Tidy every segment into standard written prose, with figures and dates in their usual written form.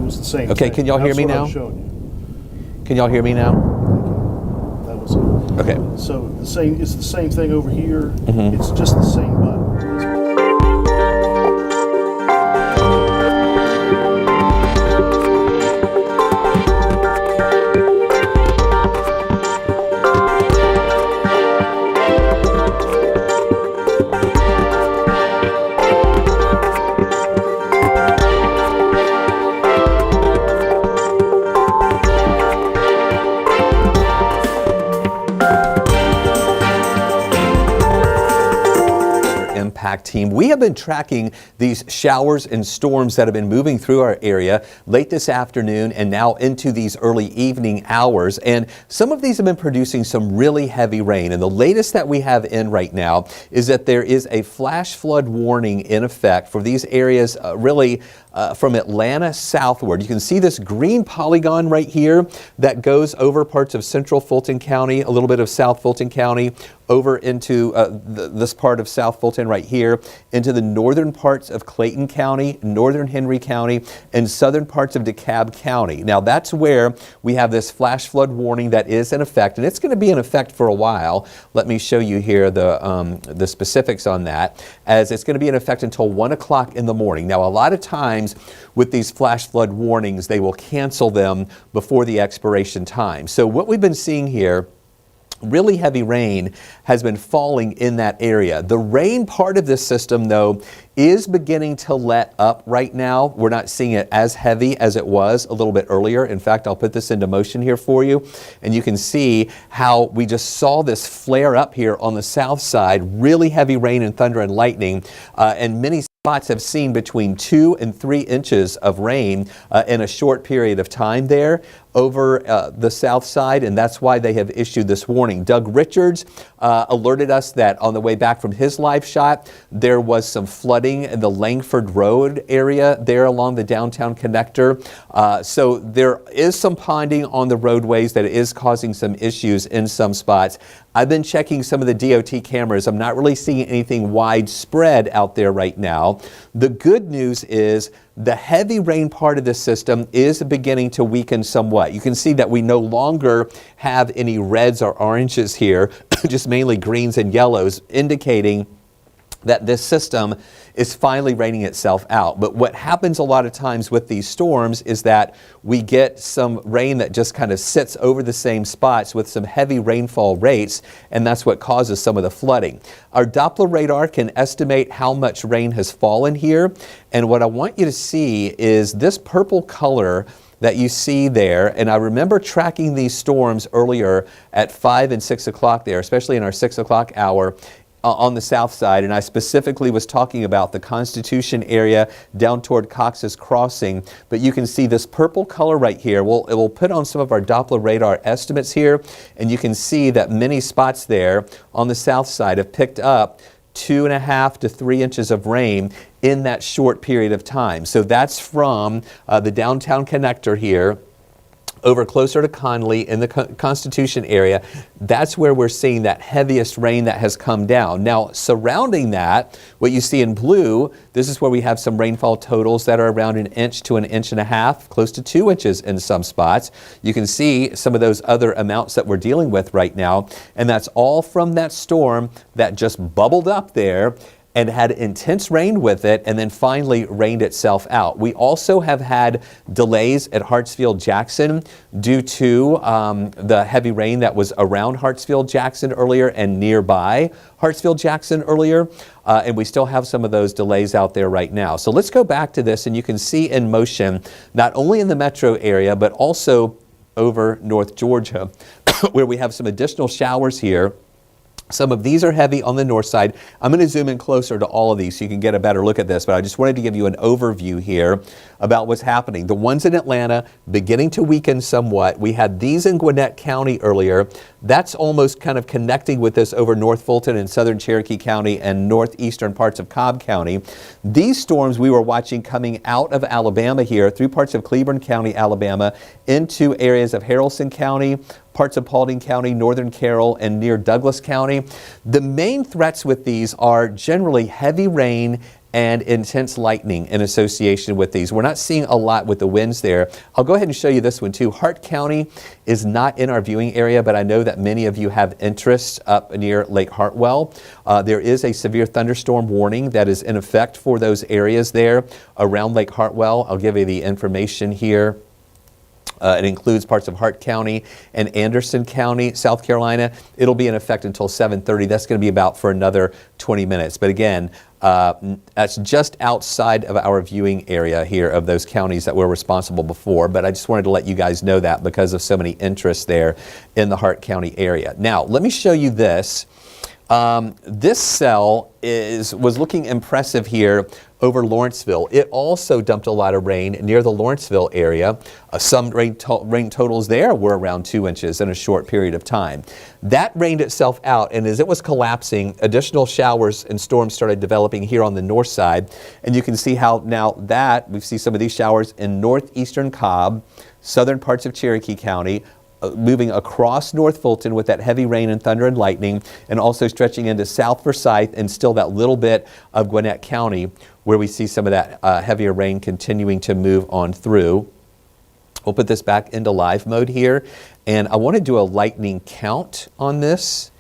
was the same Okay, thing. can y'all hear me now? That's what I'm showing you. Can y'all hear me now? That was it. Okay. So it's the same thing over here. Mm-hmm. It's just the same button. Impact team. We have been tracking these showers and storms that have been moving through our area late this afternoon and now into these early evening hours. And some of these have been producing some really heavy rain. And the latest that we have in right now is that there is a flash flood warning in effect for these areas from Atlanta southward. You can see this green polygon right here that goes over parts of central Fulton County, a little bit of South Fulton County, over into this part of South Fulton right here, into the northern parts of Clayton County, northern Henry County, and southern parts of DeKalb County. Now that's where we have this flash flood warning that is in effect, and it's going to be in effect for a while. Let me show you here the specifics on that, as it's going to be in effect until 1 o'clock in the morning. Now a lot of times with these flash flood warnings, they will cancel them before the expiration time. So what we've been seeing here, really heavy rain has been falling in that area. The rain part of this system, though, is beginning to let up right now. We're not seeing it as heavy as it was a little bit earlier. In fact, I'll put this into motion here for you, and you can see how we just saw this flare up here on the south side. Really heavy rain and thunder and lightning, and many spots have seen between 2 and 3 inches of rain in a short period of time there over the south side, and that's why they have issued this warning. Doug Richards alerted us that on the way back from his live shot, there was some flooding in the Langford Road area there along the downtown connector. So there is some ponding on the roadways that is causing some issues in some spots. I've been checking some of the DOT cameras. I'm not really seeing anything widespread out there right now. The good news is the heavy rain part of this system is beginning to weaken somewhat. You can see that we no longer have any reds or oranges here, just mainly greens and yellows, indicating that this system is finally raining itself out. But what happens a lot of times with these storms is that we get some rain that just kind of sits over the same spots with some heavy rainfall rates, and that's what causes some of the flooding. Our Doppler radar can estimate how much rain has fallen here, and what I want you to see is this purple color that you see there. And I remember tracking these storms earlier at 5 and 6 o'clock there, especially in our 6 o'clock hour, on the south side, and I specifically was talking about the Constitution area down toward Cox's Crossing. But you can see this purple color right here. It will put on some of our Doppler radar estimates here, and you can see that many spots there on the south side have picked up 2.5 to 3 inches of rain in that short period of time. So that's from the downtown connector here over closer to Conley in the Constitution area. That's where we're seeing that heaviest rain that has come down. Now, surrounding that, what you see in blue, this is where we have some rainfall totals that are around 1 inch to 1.5 inches, close to 2 inches in some spots. You can see some of those other amounts that we're dealing with right now, and that's all from that storm that just bubbled up there and had intense rain with it, and then finally rained itself out. We also have had delays at Hartsfield-Jackson due to the heavy rain that was around Hartsfield-Jackson earlier and nearby Hartsfield-Jackson earlier, and we still have some of those delays out there right now. So let's go back to this, and you can see in motion, not only in the metro area, but also over North Georgia, where we have some additional showers here. Some of these are heavy on the north side. I'm going to zoom in closer to all of these so you can get a better look at this, but I just wanted to give you an overview here about what's happening. The ones in Atlanta beginning to weaken somewhat. We had these in Gwinnett County earlier. That's almost kind of connecting with this over North Fulton and southern Cherokee County and northeastern parts of Cobb County. These storms we were watching coming out of Alabama here through parts of Cleburne County, Alabama, into areas of Haralson County, parts of Paulding County, northern Carroll, and near Douglas County. The main threats with these are generally heavy rain and intense lightning in association with these. We're not seeing a lot with the winds there. I'll go ahead and show you this one too. Hart County is not in our viewing area, but I know that many of you have interests up near Lake Hartwell. There is a severe thunderstorm warning that is in effect for those areas there around Lake Hartwell. I'll give you the information here. It includes parts of Hart County and Anderson County, South Carolina. It'll be in effect until 7:30. That's going to be about for another 20 minutes. But again, that's just outside of our viewing area here of those counties that were responsible before. But I just wanted to let you guys know that because of so many interests there in the Hart County area. Now, let me show you this. This cell was looking impressive here over Lawrenceville. It also dumped a lot of rain near the Lawrenceville area. Some rain totals there were around 2 inches in a short period of time. That rained itself out, and as it was collapsing, additional showers and storms started developing here on the north side. And you can see how now that we see some of these showers in northeastern Cobb, southern parts of Cherokee County, moving across North Fulton with that heavy rain and thunder and lightning, and also stretching into South Forsyth and still that little bit of Gwinnett County where we see some of that heavier rain continuing to move on through. We'll put this back into live mode here, and I want to do a lightning count on this.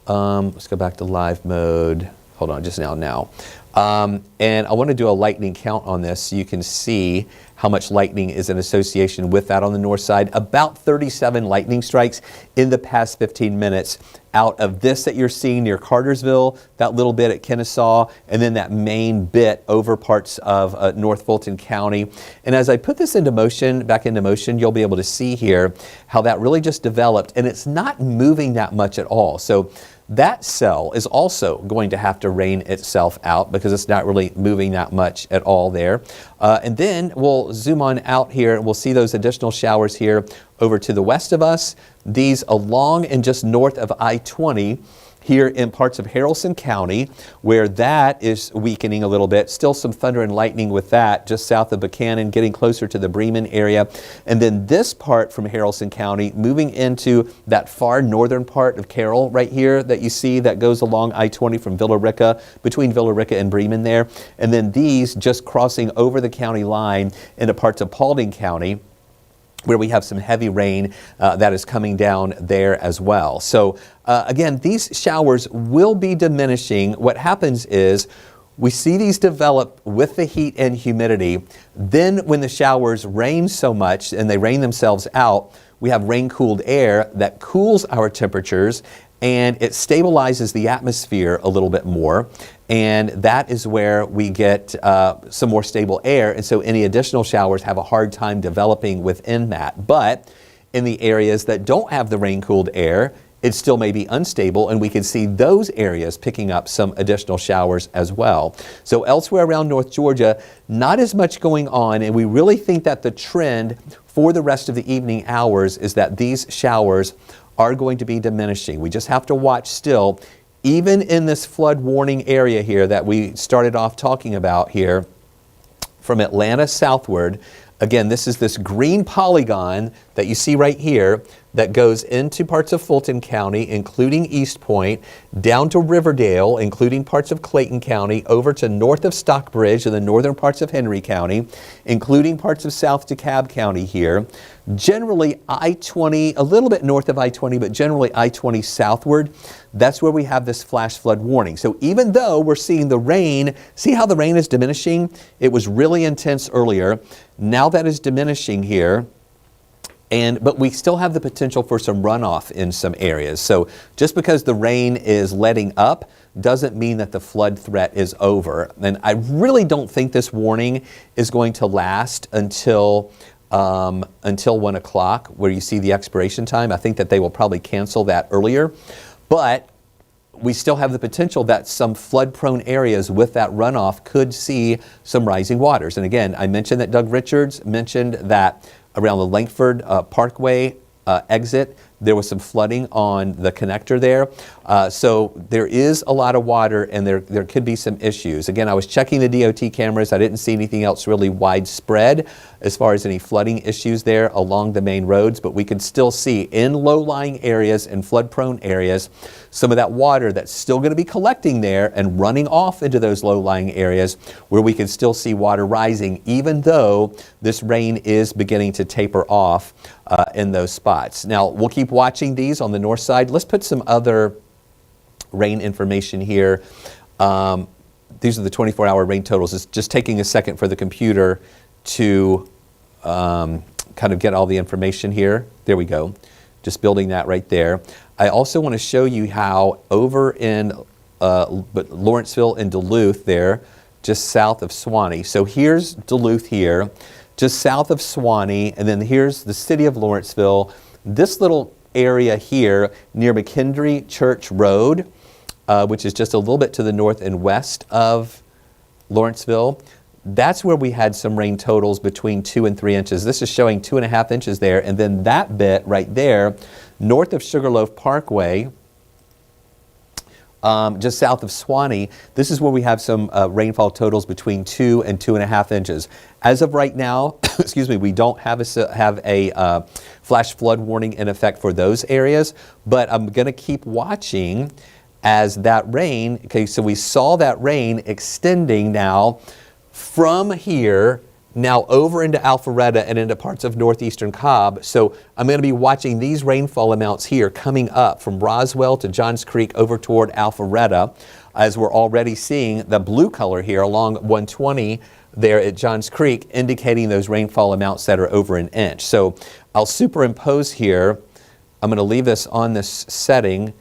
Let's go back to live mode. Hold on, just now. And I want to do a lightning count on this so you can see how much lightning is in association with that on the north side. About 37 lightning strikes in the past 15 minutes out of this that you're seeing near Cartersville, that little bit at Kennesaw, and then that main bit over parts of North Fulton County. And as I put this back into motion, you'll be able to see here how that really just developed, and it's not moving that much at all. So that cell is also going to have to rain itself out because it's not really moving that much at all there. And then we'll zoom on out here and we'll see those additional showers here over to the west of us. These along and just north of I-20 here in parts of Haralson County, where that is weakening a little bit. Still some thunder and lightning with that just south of Buchanan, getting closer to the Bremen area. And then this part from Haralson County moving into that far northern part of Carroll right here that you see that goes along I-20 from Villa Rica, between Villa Rica and Bremen there. And then these just crossing over the county line into parts of Paulding County, where we have some heavy rain that is coming down there as well. So again, these showers will be diminishing. What happens is we see these develop with the heat and humidity. Then when the showers rain so much and they rain themselves out, we have rain-cooled air that cools our temperatures and it stabilizes the atmosphere a little bit more. And that is where we get some more stable air. And so any additional showers have a hard time developing within that. But in the areas that don't have the rain-cooled air, it still may be unstable, and we can see those areas picking up some additional showers as well. So elsewhere around North Georgia, not as much going on, and we really think that the trend for the rest of the evening hours is that these showers are going to be diminishing. We just have to watch still, even in this flood warning area here that we started off talking about here, from Atlanta southward. Again, this is this green polygon that you see right here that goes into parts of Fulton County, including East Point, down to Riverdale, including parts of Clayton County, over to north of Stockbridge in the northern parts of Henry County, including parts of South DeKalb County here. Generally I-20, a little bit north of I-20, but generally I-20 southward. That's where we have this flash flood warning. So even though we're seeing the rain, see how the rain is diminishing? It was really intense earlier. Now that is diminishing here. But we still have the potential for some runoff in some areas. So just because the rain is letting up doesn't mean that the flood threat is over. And I really don't think this warning is going to last until 1 o'clock, where you see the expiration time. I think that they will probably cancel that earlier. But we still have the potential that some flood-prone areas with that runoff could see some rising waters. And again, I mentioned that Doug Richards mentioned that around the Langford Parkway exit, there was some flooding on the connector there. So there is a lot of water, and there could be some issues. Again, I was checking the DOT cameras. I didn't see anything else really widespread as far as any flooding issues there along the main roads, but we could still see in low-lying areas and flood-prone areas some of that water that's still going to be collecting there and running off into those low-lying areas where we can still see water rising, even though this rain is beginning to taper off in those spots. Now, we'll keep watching these on the north side. Let's put some other rain information here. These are the 24-hour rain totals. It's just taking a second for the computer to kind of get all the information here. There we go. Just building that right there. I also want to show you how over in Lawrenceville and Duluth there, just south of Suwanee. So here's Duluth here, just south of Suwanee, and then here's the city of Lawrenceville. This little area here near McKendree Church Road, which is just a little bit to the north and west of Lawrenceville. That's where we had some rain totals between 2 and 3 inches. This is showing 2.5 inches there. And then that bit right there, north of Sugarloaf Parkway, just south of Suwanee, this is where we have some rainfall totals between 2 and 2.5 inches. As of right now, excuse me, we don't have a flash flood warning in effect for those areas, but I'm going to keep watching as that rain, okay, so we saw that rain extending now from here now over into Alpharetta and into parts of northeastern Cobb. So I'm going to be watching these rainfall amounts here coming up from Roswell to Johns Creek over toward Alpharetta, as we're already seeing the blue color here along 120 there at Johns Creek, indicating those rainfall amounts that are over an inch. So I'll superimpose here. I'm going to leave this on this setting,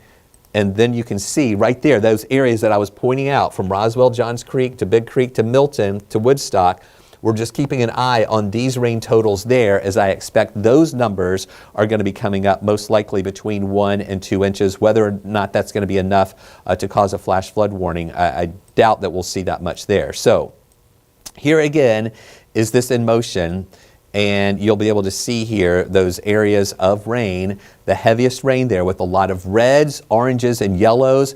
and then you can see right there those areas that I was pointing out from Roswell, Johns Creek to Big Creek to Milton to Woodstock. We're just keeping an eye on these rain totals there, as I expect those numbers are going to be coming up most likely between 1 and 2 inches. Whether or not that's going to be enough to cause a flash flood warning, I doubt that we'll see that much there. So here again is this in motion, and you'll be able to see here those areas of rain, the heaviest rain there with a lot of reds, oranges, and yellows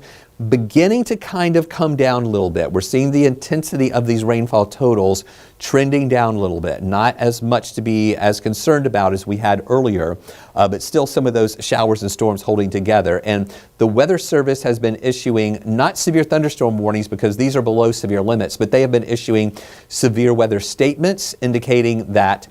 beginning to kind of come down a little bit. We're seeing the intensity of these rainfall totals trending down a little bit. Not as much to be as concerned about as we had earlier, but still some of those showers and storms holding together. And the Weather Service has been issuing not severe thunderstorm warnings because these are below severe limits, but they have been issuing severe weather statements indicating that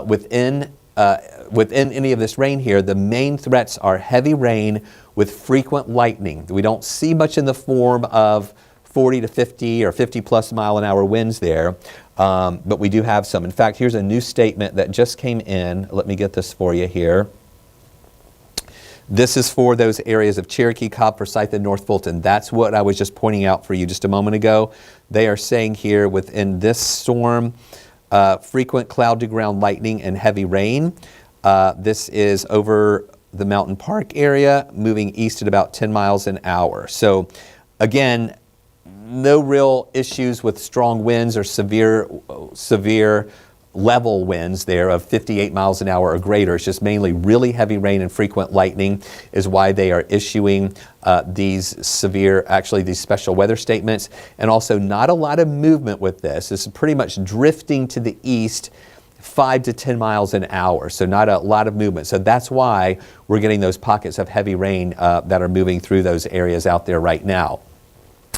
within any of this rain here, the main threats are heavy rain with frequent lightning. We don't see much in the form of 40 to 50 or 50 plus mile an hour winds there, but we do have some. In fact, here's a new statement that just came in. Let me get this for you here. This is for those areas of Cherokee, Cobb, Forsyth, and North Fulton. That's what I was just pointing out for you just a moment ago. They are saying here within this storm, frequent cloud-to-ground lightning and heavy rain. This is over the Mountain Park area, moving east at about 10 miles an hour. So again, no real issues with strong winds or severe level winds there of 58 miles an hour or greater. It's just mainly really heavy rain and frequent lightning is why they are issuing these special weather statements. And also not a lot of movement with this. This is pretty much drifting to the east 5 to 10 miles an hour, so not a lot of movement. So that's why we're getting those pockets of heavy rain that are moving through those areas out there right now.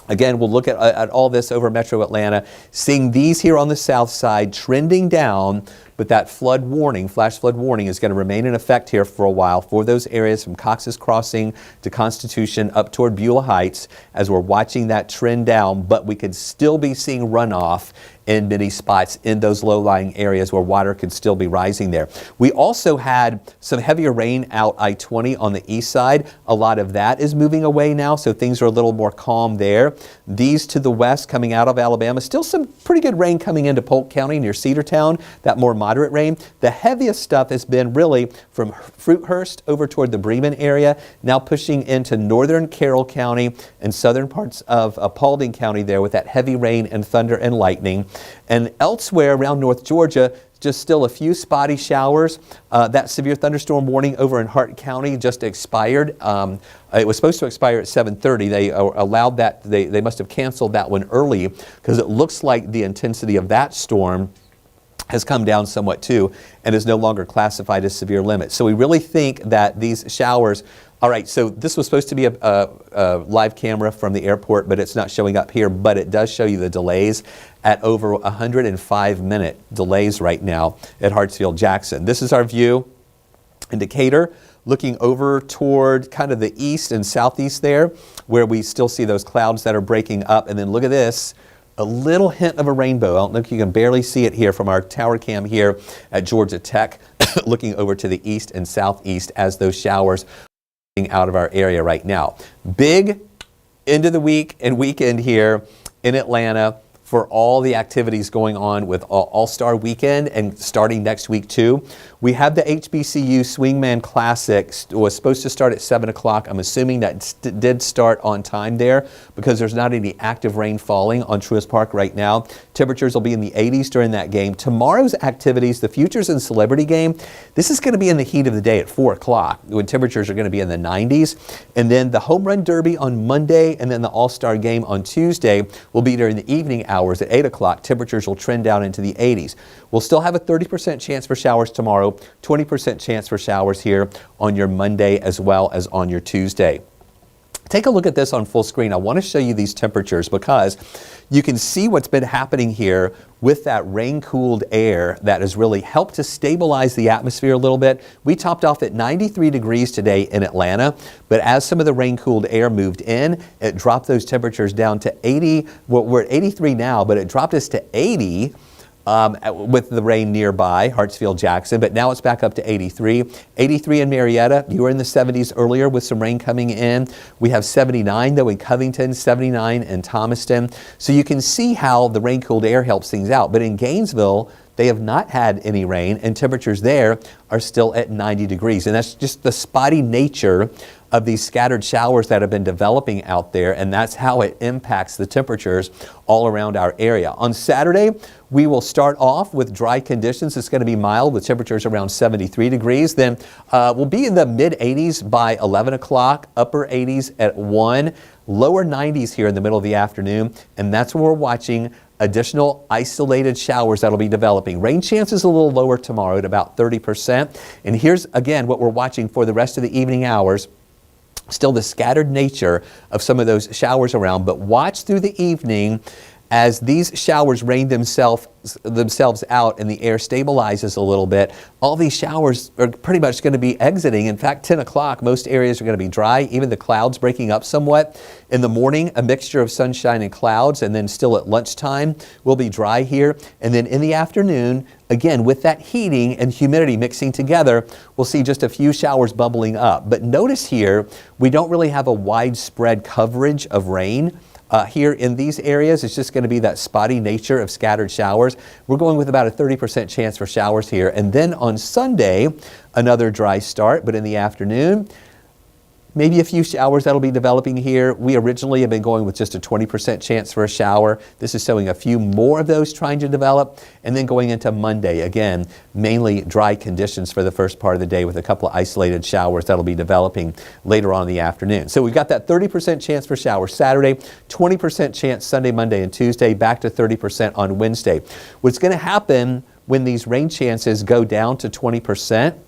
Again, we'll look at all this over Metro Atlanta, seeing these here on the south side trending down, but that flood warning, flash flood warning, is going to remain in effect here for a while for those areas from Cox's Crossing to Constitution up toward Beulah Heights as we're watching that trend down, but we could still be seeing runoff in many spots in those low-lying areas where water could still be rising there. We also had some heavier rain out I-20 on the east side. A lot of that is moving away now, so things are a little more calm there. These to the west coming out of Alabama, still some pretty good rain coming into Polk County near Cedartown, that more moderate rain. The heaviest stuff has been really from Fruithurst over toward the Bremen area, now pushing into northern Carroll County and southern parts of Paulding County there with that heavy rain and thunder and lightning. And elsewhere around North Georgia, just still a few spotty showers. That severe thunderstorm warning over in Hart County just expired. It was supposed to expire at 7:30. They allowed that. They must have canceled that one early because it looks like the intensity of that storm has come down somewhat too and is no longer classified as severe limit. So we really think that these showers. All right, so this was supposed to be a live camera from the airport, but it's not showing up here, but it does show you the delays at over 105-minute delays right now at Hartsfield-Jackson. This is our view in Decatur, looking over toward kind of the east and southeast there, where we still see those clouds that are breaking up. And then look at this, a little hint of a rainbow. I don't know if you can barely see it here from our tower cam here at Georgia Tech, looking over to the east and southeast as those showers out of our area right now. Big end of the week and weekend here in Atlanta for all the activities going on with All-Star Weekend and starting next week too. We have the HBCU Swingman Classic. Was supposed to start at 7 o'clock. I'm assuming that did start on time there because there's not any active rain falling on Truist Park right now. Temperatures will be in the 80s during that game. Tomorrow's activities, the Futures and Celebrity game, this is going to be in the heat of the day at 4 o'clock when temperatures are going to be in the 90s. And then the Home Run Derby on Monday and then the All-Star Game on Tuesday will be during the evening hours at 8 o'clock. Temperatures will trend down into the 80s. We'll still have a 30% chance for showers tomorrow, 20% chance for showers here on your Monday as well as on your Tuesday. Take a look at this on full screen. I want to show you these temperatures because you can see what's been happening here with that rain-cooled air that has really helped to stabilize the atmosphere a little bit. We topped off at 93 degrees today in Atlanta, but as some of the rain-cooled air moved in, it dropped those temperatures down to 80. Well, we're at 83 now, but it dropped us to 80 with the rain nearby, Hartsfield-Jackson, but now it's back up to 83. 83 in Marietta. You were in the 70s earlier with some rain coming in. We have 79 though in Covington, 79 in Thomaston. So you can see how the rain-cooled air helps things out. But in Gainesville, they have not had any rain and temperatures there are still at 90 degrees. And that's just the spotty nature of these scattered showers that have been developing out there, and that's how it impacts the temperatures all around our area. On Saturday, we will start off with dry conditions. It's going to be mild with temperatures around 73 degrees. Then we'll be in the mid-80s by 11 o'clock, upper 80s at 1, lower 90s here in the middle of the afternoon, and that's when we're watching additional isolated showers that'll be developing. Rain chances a little lower tomorrow at about 30%. And here's again what we're watching for the rest of the evening hours. Still the scattered nature of some of those showers around, but watch through the evening as these showers rain themselves out and the air stabilizes a little bit. All these showers are pretty much going to be exiting. In fact, 10 o'clock, most areas are going to be dry, even the clouds breaking up somewhat. In the morning, a mixture of sunshine and clouds, and then still at lunchtime, we'll be dry here. And then in the afternoon, again, with that heating and humidity mixing together, we'll see just a few showers bubbling up. But notice here, we don't really have a widespread coverage of rain. Here in these areas, it's just going to be that spotty nature of scattered showers. We're going with about a 30% chance for showers here. And then on Sunday, another dry start, but in the afternoon, maybe a few showers that'll be developing here. We originally have been going with just a 20% chance for a shower. This is showing a few more of those trying to develop. And then going into Monday, again, mainly dry conditions for the first part of the day with a couple of isolated showers that'll be developing later on in the afternoon. So we've got that 30% chance for showers Saturday, 20% chance Sunday, Monday, and Tuesday, back to 30% on Wednesday. What's going to happen when these rain chances go down to 20%,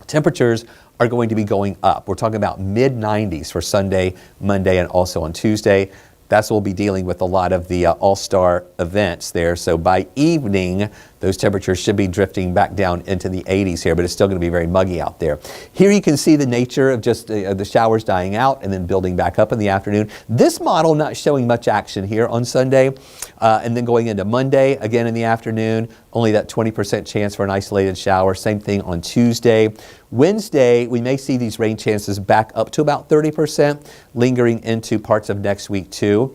temperatures are going to be going up. We're talking about mid-90s for Sunday, Monday, and also on Tuesday. That's what we'll be dealing with a lot of the All-Star events there. So by evening, those temperatures should be drifting back down into the 80s here, but it's still going to be very muggy out there. Here you can see the nature of just the showers dying out and then building back up in the afternoon. This model not showing much action here on Sunday, and then going into Monday, again in the afternoon, only that 20% chance for an isolated shower. Same thing on Tuesday. Wednesday, we may see these rain chances back up to about 30%, lingering into parts of next week too.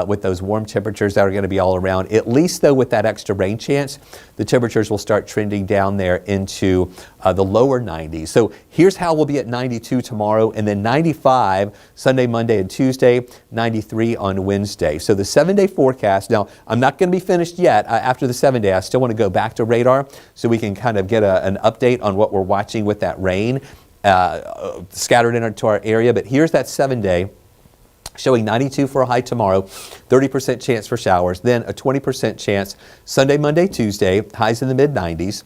with those warm temperatures that are going to be all around. At least, though, with that extra rain chance, the temperatures will start trending down there into the lower 90s. So here's how we'll be at 92 tomorrow, and then 95 Sunday, Monday, and Tuesday, 93 on Wednesday. So the 7-day forecast, now I'm not going to be finished yet. After the 7-day, I still want to go back to radar so we can kind of get an update on what we're watching with that rain scattered into our area. But here's that 7-day. Showing 92 for a high tomorrow, 30% chance for showers, then a 20% chance Sunday, Monday, Tuesday, highs in the mid-90s.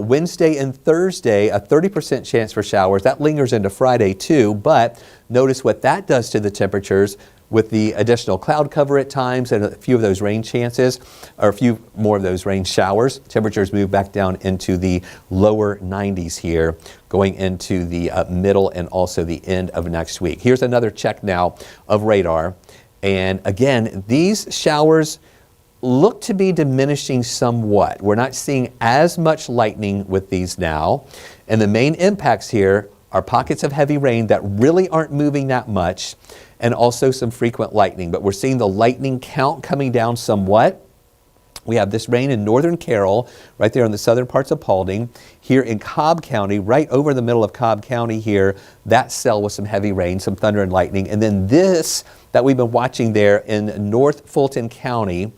Wednesday and Thursday, a 30% chance for showers. That lingers into Friday too, but notice what that does to the temperatures with the additional cloud cover at times and a few of those rain chances, or a few more of those rain showers. Temperatures move back down into the lower 90s here, going into the middle and also the end of next week. Here's another check now of radar. And again, these showers look to be diminishing somewhat. We're not seeing as much lightning with these now. And the main impacts here are pockets of heavy rain that really aren't moving that much, and also some frequent lightning. But we're seeing the lightning count coming down somewhat. We have this rain in northern Carroll, right there in the southern parts of Paulding. Here in Cobb County, right over the middle of Cobb County here, that cell with some heavy rain, some thunder and lightning. And then this that we've been watching there in North Fulton County,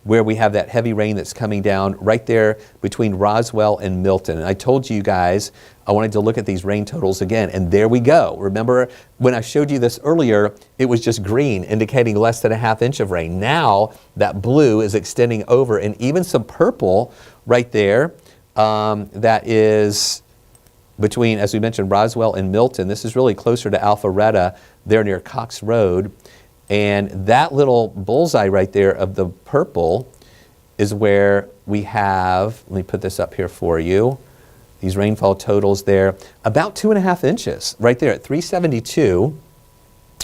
where we have that heavy rain that's coming down right there between Roswell and Milton. And I told you guys I wanted to look at these rain totals again, and there we go. Remember when I showed you this earlier, it was just green, indicating less than a ½ inch of rain. Now that blue is extending over, and even some purple right there. That is between, as we mentioned, Roswell and Milton. This is really closer to Alpharetta, there near Cox Road. And that little bullseye right there of the purple is where we have, let me put this up here for you, these rainfall totals there, about 2½ inches right there at 372,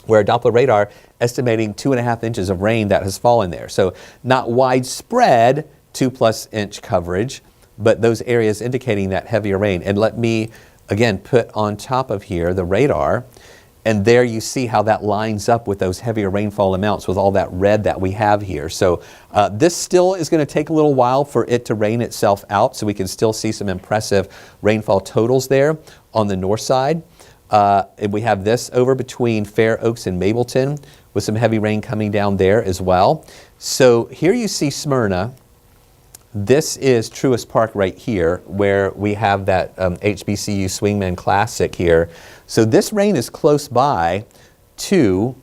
where Doppler radar estimating 2½ inches of rain that has fallen there. So not widespread 2+ inch coverage, but those areas indicating that heavier rain. And let me again put on top of here the radar. And there you see how that lines up with those heavier rainfall amounts with all that red that we have here. So this still is going to take a little while for it to rain itself out, so we can still see some impressive rainfall totals there on the north side. And we have this over between Fair Oaks and Mableton with some heavy rain coming down there as well. So here you see Smyrna. This is Truist Park right here, where we have that HBCU Swingman Classic here. So this rain is close by to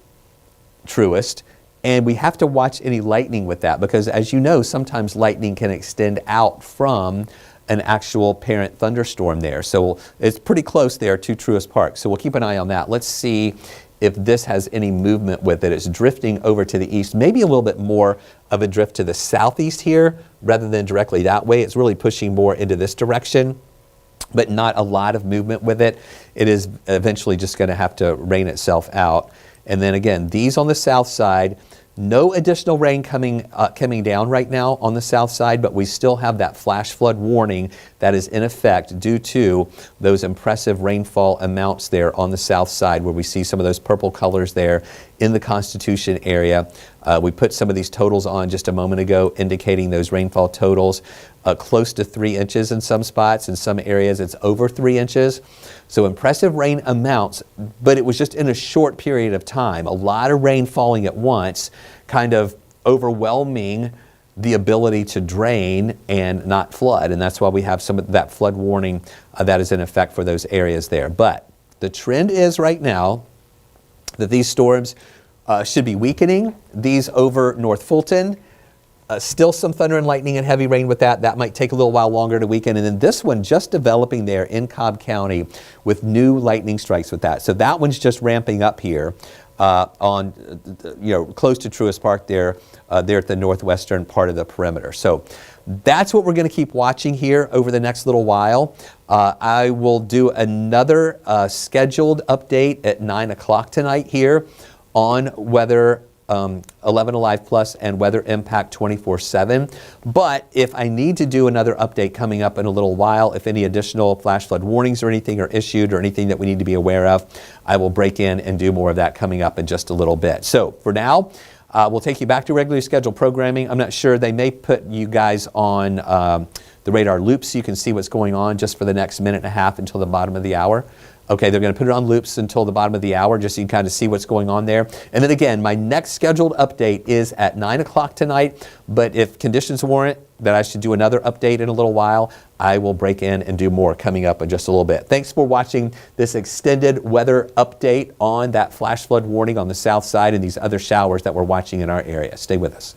Truist, and we have to watch any lightning with that, because as you know, sometimes lightning can extend out from an actual parent thunderstorm there. So it's pretty close there to Truist Park. So we'll keep an eye on that. Let's see if this has any movement with it. It's drifting over to the east, maybe a little bit more of a drift to the southeast here rather than directly that way. It's really pushing more into this direction, but not a lot of movement with it. It is eventually just going to have to rain itself out. And then again, these on the south side, no additional rain coming down right now on the south side, but we still have that flash flood warning that is in effect due to those impressive rainfall amounts there on the south side, where we see some of those purple colors there in the Constitution area. We put some of these totals on just a moment ago, indicating those rainfall totals close to 3 inches in some spots. In some areas, it's over 3 inches. So impressive rain amounts, but it was just in a short period of time. A lot of rain falling at once, kind of overwhelming the ability to drain and not flood. And that's why we have some of that flood warning that is in effect for those areas there. But the trend is right now that these storms should be weakening. These over North Fulton, still some thunder and lightning and heavy rain with that. That might take a little while longer to weaken. And then this one just developing there in Cobb County with new lightning strikes with that. So that one's just ramping up here on, close to Truist Park there, there at the northwestern part of the perimeter. So that's what we're going to keep watching here over the next little while. I will do another scheduled update at 9 o'clock tonight here on weather 11 Alive Plus and Weather Impact 24/7. But if I need to do another update coming up in a little while, if any additional flash flood warnings or anything are issued or anything that we need to be aware of, I will break in and do more of that coming up in just a little bit. So for now, We'll take you back to regularly scheduled programming. I'm not sure. They may put you guys on the radar loops so you can see what's going on just for the next minute and a half until the bottom of the hour. Okay, they're going to put it on loops until the bottom of the hour just so you can kind of see what's going on there. And then again, my next scheduled update is at 9 o'clock tonight, but if conditions warrant that I should do another update in a little while, I will break in and do more coming up in just a little bit. Thanks for watching this extended weather update on that flash flood warning on the south side and these other showers that we're watching in our area. Stay with us.